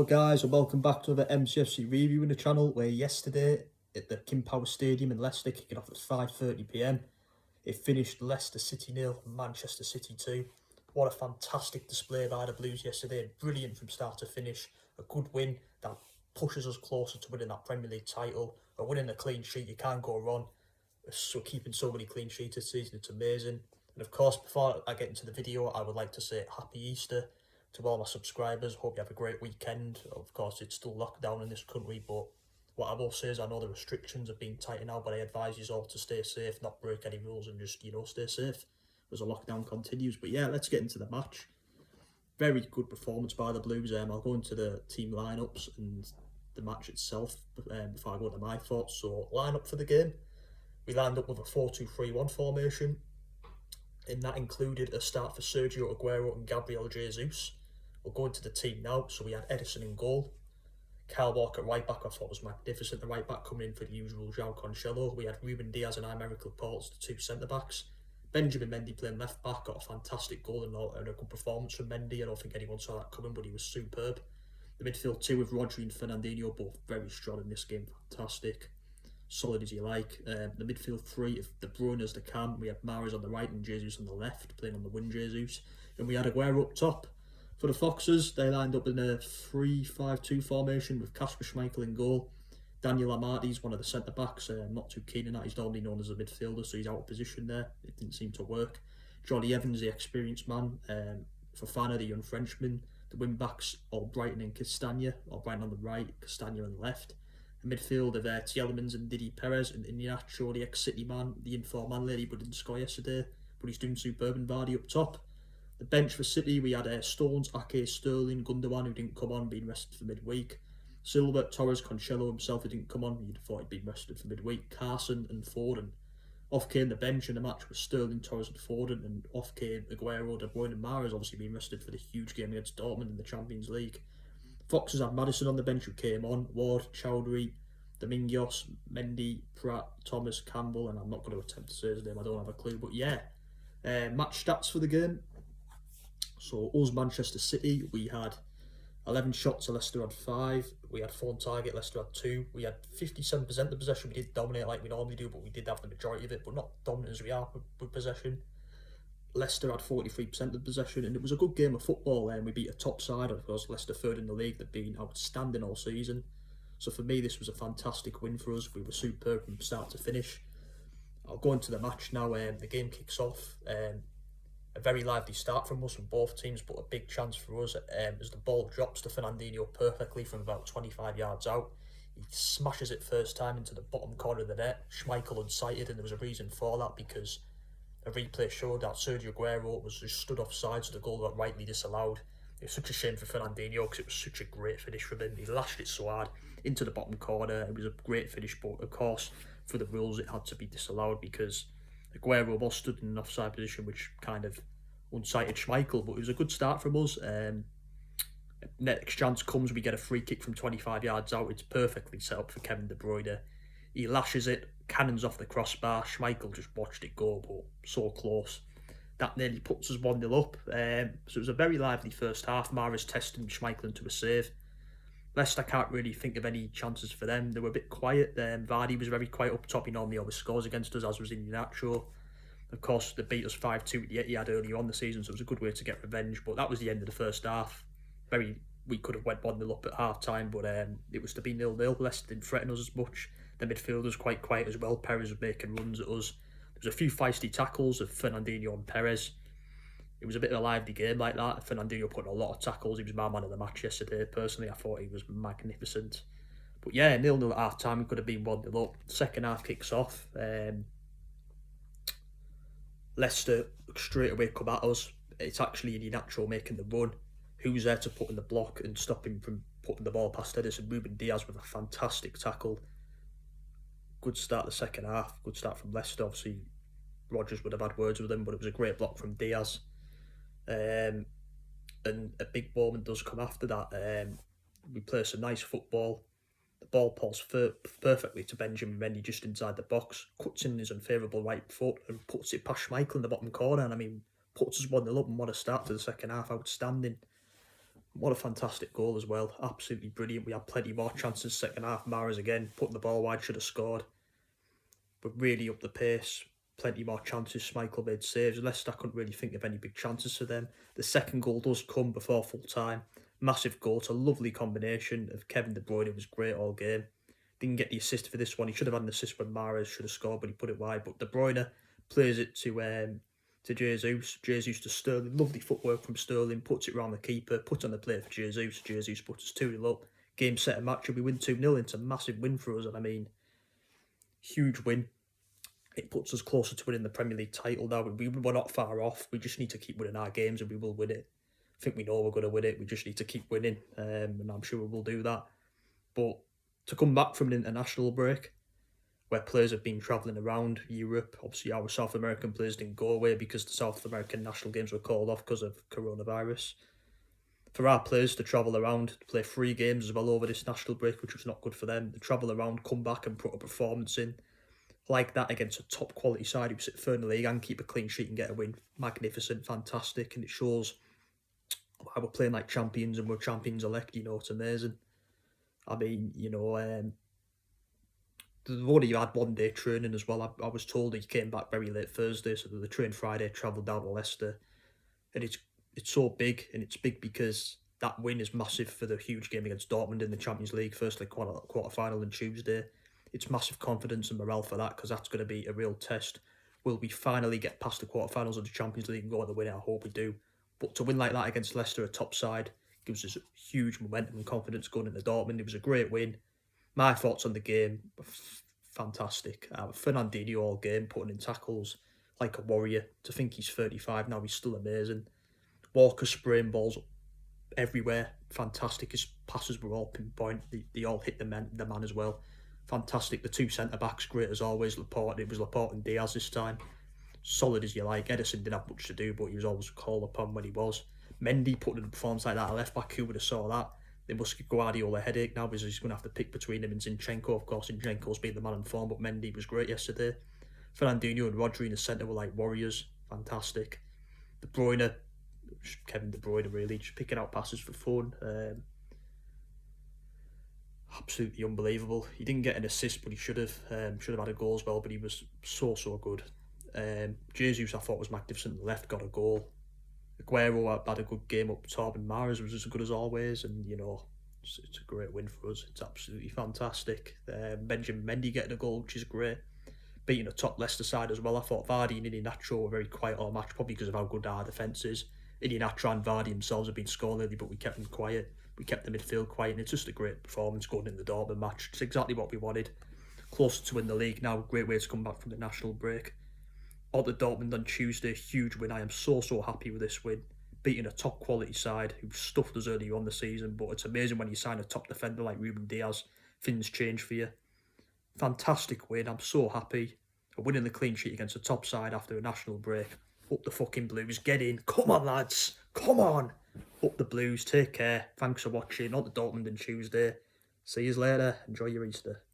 Hello guys and welcome back to another MCFC review in the channel, where yesterday at the King Power Stadium in Leicester, kicking off at 5:30 p.m, it finished Leicester City 0, Manchester City 2. What a fantastic display by the Blues yesterday, brilliant from start to finish, a good win that pushes us closer to winning that Premier League title, or winning a clean sheet. You can't go wrong. So keeping so many clean sheets this season, it's amazing. And of course, before I get into the video, I would like to say Happy Easter to all my subscribers. Hope you have a great weekend. Of course, it's still locked down in this country, but what I will say is I know the restrictions are being tightened out, but I advise you all to stay safe, not break any rules, and just, stay safe as the lockdown continues. But yeah, let's get into the match. Very good performance by the Blues. I'll go into the team lineups and the match itself before I go to my thoughts. So, lineup for the game. We lined up with a 4-2-3-1 formation, and that included a start for Sergio Aguero and Gabriel Jesus. We'll go into the team now. So we had Edison in goal. Kyle Walker at right back, I thought was magnificent. The right back coming in for the usual João Cancelo. We had Ruben Diaz and Aymeric Laporte, the two centre backs. Benjamin Mendy playing left back, got a fantastic goal and a good performance from Mendy. I don't think anyone saw that coming, but he was superb. The midfield two with Rodri and Fernandinho, both very strong in this game, fantastic. Solid as you like. The midfield three, if De Bruyne as the cam, we had Mahrez on the right and Jesus on the left, playing on the wing Jesus. And we had Aguero up top. For the Foxes, they lined up in a 3-5-2 formation with Kasper Schmeichel in goal. Daniel Amarty's one of the centre-backs, not too keen in that. He's normally known as a midfielder, so he's out of position there. It didn't seem to work. Johnny Evans, the experienced man. Fofana, the young Frenchman. The wing-backs, Albrighton and Castagna. Albrighton on the right, Castagna on the left. The midfield of Tielemans and Didi Perez, and Iheanacho, the ex-City man, the inform man lady, but didn't score yesterday, but he's doing superb, and Vardy up top. The bench for City, we had Stones, Ake, Sterling, Gundogan, who didn't come on, being rested for midweek. Silva, Torres, Cancelo himself, who didn't come on, you'd have thought he'd been rested for midweek. Carson and Foden. Off came the bench in the match with Sterling, Torres and Foden, and off came Aguero, De Bruyne and Mahrez, obviously being rested for the huge game against Dortmund in the Champions League. Foxes had Maddison on the bench, who came on, Ward, Chowdhury, Domingos, Mendy, Pratt, Thomas, Campbell, and I'm not going to attempt to say his name, I don't have a clue, but yeah. Match stats for the game. So us, Manchester City, we had 11 shots, Leicester had 5. We had 4 on target, Leicester had 2. We had 57% of possession. We did dominate like we normally do, but we did have the majority of it, but not dominant as we are with possession. Leicester had 43% of possession, and it was a good game of football. We beat a top side, of course, Leicester third in the league. They've been outstanding all season. So for me, this was a fantastic win for us. We were superb from start to finish. I'll go into the match now. The game kicks off. A very lively start from us, from both teams, but a big chance for us as the ball drops to Fernandinho perfectly from about 25 yards out. He smashes it first time into the bottom corner of the net. Schmeichel unsighted, and there was a reason for that, because a replay showed that Sergio Aguero was just stood offside, so the goal got rightly disallowed. It was such a shame for Fernandinho, because it was such a great finish from him. He lashed it so hard into the bottom corner. It was a great finish, but of course, for the rules, it had to be disallowed because Aguero was stood in an offside position, which kind of unsighted Schmeichel. But it was a good start from us. Next chance comes, we get a free kick from 25 yards out. It's perfectly set up for Kevin De Bruyne. He lashes it, cannons off the crossbar. Schmeichel just watched it go, but so close. That nearly puts us 1-0 up. So it was a very lively first half. Mahrez testing Schmeichel into a save. Leicester, can't really think of any chances for them. They were a bit quiet. Vardy was very quiet up top. He normally always scores against us, as was Iheanacho. Of course, they beat us 5-2 at the Etihad earlier on the season, so it was a good way to get revenge. But that was the end of the first half. We could have went 1-0 up at half time, but it was to be 0-0. Leicester didn't threaten us as much. The midfield was quite quiet as well. Perez was making runs at us. There was a few feisty tackles of Fernandinho and Perez. It was a bit of a lively game like that. Fernandinho put in a lot of tackles. He was my man of the match yesterday. Personally, I thought he was magnificent. But yeah, 0-0 at half time. We could have been 1-0 up. Second half kicks off. Leicester straight away come at us. It's actually Iheanacho making the run. Who's there to put in the block and stop him from putting the ball past Edison? Ruben Diaz with a fantastic tackle. Good start the second half. Good start from Leicester. Obviously, Rodgers would have had words with him, but it was a great block from Diaz. And a big moment does come after that. We play some nice football. The ball pulls perfectly to Benjamin Mendy just inside the box, cuts in his unfavourable right foot and puts it past Schmeichel in the bottom corner. And I mean, puts us 1-0 up, and what a start to the second half. Outstanding. What a fantastic goal as well. Absolutely brilliant. We had plenty more chances second half. Mahrez again, putting the ball wide, should have scored. But really up the pace. Plenty more chances. Schmeichel made saves. Leicester, I couldn't really think of any big chances for them. The second goal does come before full time. Massive goal. It's a lovely combination of Kevin De Bruyne. It was great all game. Didn't get the assist for this one. He should have had an assist when Mahrez should have scored, but he put it wide. But De Bruyne plays it to Jesus. Jesus to Sterling. Lovely footwork from Sterling. Puts it round the keeper. Puts on the play for Jesus. Jesus puts us 2-0 up. Game, set, and match. And we win 2-0. It's a massive win for us. And I mean, huge win. It puts us closer to winning the Premier League title now. We're not far off. We just need to keep winning our games and we will win it. I think we know we're going to win it. We just need to keep winning. And I'm sure we will do that. But to come back from an international break where players have been travelling around Europe, obviously our South American players didn't go away because the South American national games were called off because of coronavirus. For our players to travel around, to play 3 games as well over this national break, which was not good for them, to travel around, come back and put a performance in like that against a top quality side who sit third in the league and keep a clean sheet and get a win. Magnificent, fantastic, and it shows why we're playing like champions and we're champions elect. It's amazing. I mean, they've only had 1 day training as well. I was told he came back very late Thursday, so they trained Friday, travelled down to Leicester, and it's so big, and it's big because that win is massive for the huge game against Dortmund in the Champions League, firstly quarter final on Tuesday. It's massive confidence and morale for that because that's going to be a real test. Will we finally get past the quarterfinals of the Champions League and go on the win? I hope we do. But to win like that against Leicester, a top side, gives us huge momentum and confidence going into Dortmund. It was a great win. My thoughts on the game, fantastic. Fernandinho all game, putting in tackles like a warrior. To think he's 35 now, he's still amazing. Walker spraying balls everywhere, fantastic. His passes were all pinpoint. They all hit the man as well. Fantastic. The 2 centre backs, great as always. Laporte, it was Laporte and Diaz this time. Solid as you like. Ederson didn't have much to do, but he was always called upon when he was. Mendy putting in a performance like that, a left back, who would have saw that? They must give Guardiola a headache now because he's going to have to pick between him and Zinchenko. Of course, Zinchenko's been the man in form, but Mendy was great yesterday. Fernandinho and Rodri in the centre were like warriors. Fantastic. De Bruyne, Kevin De Bruyne really, just picking out passes for fun. Absolutely unbelievable. He didn't get an assist, but he should have had a goal as well, but he was so good. Jesus, I thought, was magnificent. The left got a goal. Aguero had a good game up top, and Mahrez was as good as always. And it's a great win for us. It's absolutely fantastic. Benjamin Mendy getting a goal, which is great. Beating a top Leicester side as well. I thought Vardy and Iheanacho were very quiet all match, probably because of how good our defence is. Iheanacho and Vardy themselves have been scoring early, but we kept them quiet. We kept the midfield quiet, and it's just a great performance going in the Dortmund match. It's exactly what we wanted. Closer to win the league now. Great way to come back from the national break. On the Dortmund on Tuesday, huge win. I am so happy with this win. Beating a top quality side who stuffed us earlier on the season, but it's amazing when you sign a top defender like Ruben Diaz, things change for you. Fantastic win. I'm so happy. Winning the clean sheet against a top side after a national break. Up the fucking Blues. Get in. Come on, lads. Come on. Up the Blues. Take care. Thanks for watching. On the Dortmund on Tuesday. See you later. Enjoy your Easter.